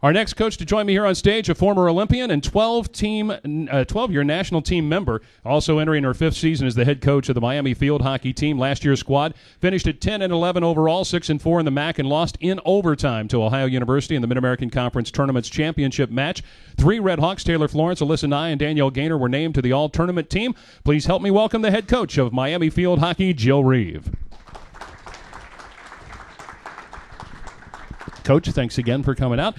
Our next coach to join me here on stage, a former Olympian and 12-year national team member, also entering her 5th season as the head coach of the Miami Field Hockey team. Last year's squad finished at 10-11 overall, 6-4 in the MAC, and lost in overtime to Ohio University in the Mid-American Conference Tournament's championship match. 3 RedHawks, Taylor Florence, Alyssa Nye, and Danielle Gaynor, were named to the all-tournament team. Please help me welcome the head coach of Miami Field Hockey, Jill Reeve. Coach, thanks again for coming out.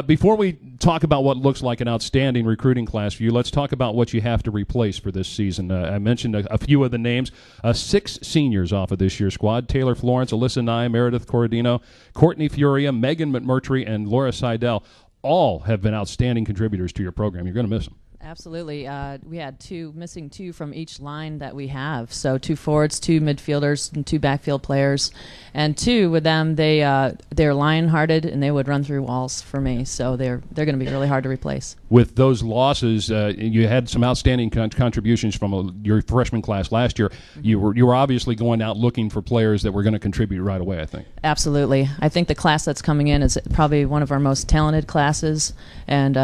Before we talk about what looks like an outstanding recruiting class for you, let's talk about what you have to replace for this season. I mentioned a few of the names. 6 seniors off of this year's squad: Taylor Florence, Alyssa Nye, Meredith Corradino, Courtney Furia, Megan McMurtry, and Laura Seidel. All have been outstanding contributors to your program. You're going to miss them. Absolutely. We had missing two from each line that we have. So 2 forwards, 2 midfielders, and 2 backfield players. And 2 with them, they're lion-hearted, and they would run through walls for me. So they're going to be really hard to replace. With those losses, you had some outstanding contributions from your freshman class last year. Mm-hmm. You were obviously going out looking for players that were going to contribute right away, I think. Absolutely. I think the class that's coming in is probably one of our most talented classes, and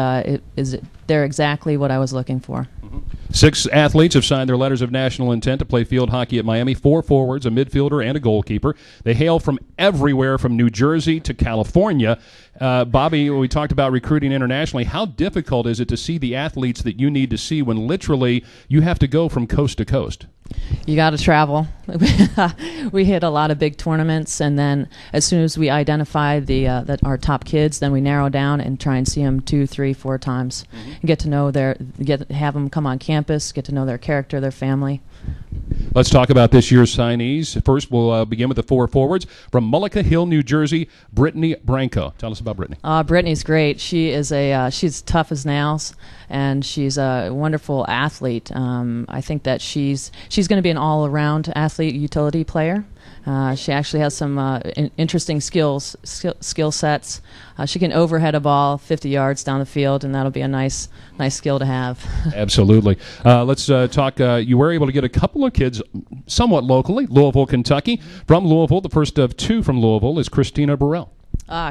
they're exactly what I was looking for. Mm-hmm. 6 athletes have signed their letters of national intent to play field hockey at Miami. 4 forwards, a midfielder, and a goalkeeper. They hail from everywhere, from New Jersey to California. Bobby, we talked about recruiting internationally. How difficult is it to see the athletes that you need to see when literally you have to go from coast to coast? You got to travel. We hit a lot of big tournaments, and then as soon as we identify our top kids, then we narrow down and try and see them 2, 3, 4 times, and get to know have them come on campus, get to know their character, their family. Let's talk about this year's signees. First, we'll begin with the 4 forwards. From Mullica Hill, New Jersey, Brittany Branco. Tell us about Brittany. Brittany's great. She's tough as nails, and she's a wonderful athlete. I think that she's going to be an all-around athlete, utility player. She actually has some interesting skill sets. She can overhead a ball 50 yards down the field, and that'll be a nice skill to have. Absolutely. Let's talk. You were able to get a couple of kids somewhat locally, Louisville, Kentucky. From Louisville, the first of 2 from Louisville is Christina Burrell.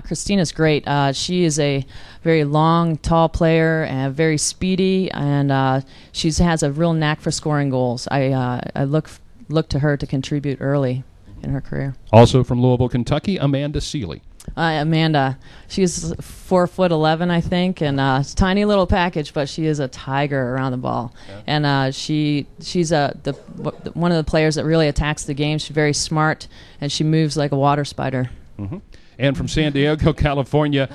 Christina's great. She is a very long, tall player and very speedy, and she has a real knack for scoring goals. I look to her to contribute early in her career. Also from Louisville, Kentucky, Amanda Seeley. Amanda, she's 4'11", I think, and tiny little package, but she is a tiger around the ball. Yeah. And she's one of the players that really attacks the game. She's very smart, and she moves like a water spider. Mm-hmm. And from San Diego, California,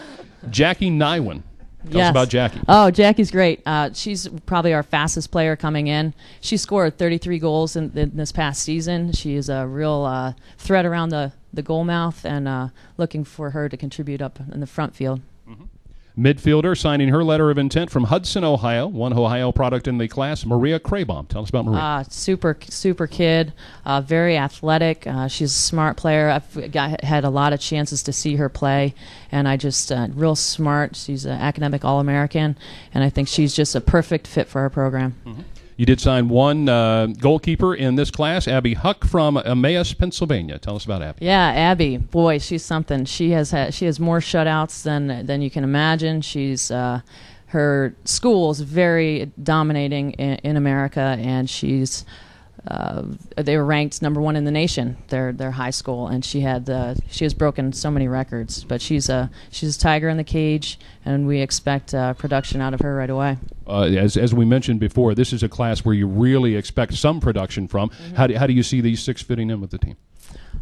Jackie Nywin. Tell us about Jackie. Oh, Jackie's great. She's probably our fastest player coming in. She scored 33 goals in this past season. She is a real threat around the goal mouth, and looking for her to contribute up in the front field. Mm-hmm. Midfielder signing her letter of intent from Hudson, Ohio. One Ohio product in the class, Maria Craybaum. Tell us about Maria. Super kid, very athletic. She's a smart player. I've had a lot of chances to see her play, and real smart. She's an academic All-American, and I think she's just a perfect fit for our program. Mm-hmm. You did sign one goalkeeper in this class, Abby Huck from Emmaus, Pennsylvania. Tell us about Abby. Yeah, Abby. Boy, she's something. She has more shutouts than you can imagine. Her school is very dominating in America, and they were ranked #1 in the nation. Their high school, and she has broken so many records. But she's a tiger in the cage, and we expect production out of her right away. As we mentioned before, this is a class where you really expect some production from. Mm-hmm. How do you see these 6 fitting in with the team?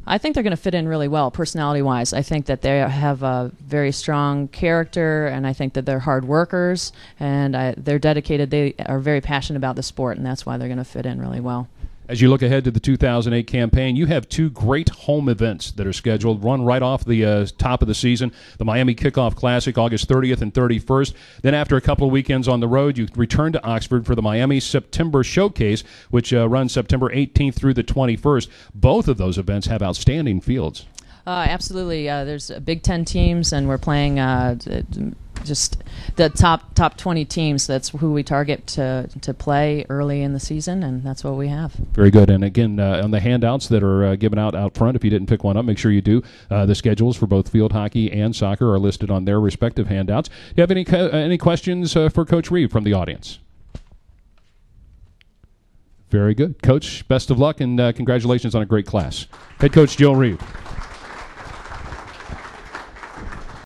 I think they're going to fit in really well, personality-wise. I think that they have a very strong character, and I think that they're hard workers, and they're dedicated. They are very passionate about the sport, and that's why they're going to fit in really well. As you look ahead to the 2008 campaign, you have 2 great home events that are scheduled, run right off the top of the season. The Miami Kickoff Classic, August 30th and 31st. Then after a couple of weekends on the road, you return to Oxford for the Miami September Showcase, which runs September 18th through the 21st. Both of those events have outstanding fields. Absolutely. There's Big Ten teams, and we're playing just the top 20 teams. That's who we target to play early in the season, and that's what we have. Very good. And again, on the handouts that are given out front, if you didn't pick one up, make sure you do. The schedules for both field hockey and soccer are listed on their respective handouts. Do you have any questions for Coach Reeve from the audience? Very good. Coach, best of luck, and congratulations on a great class. Head Coach Joe Reeve.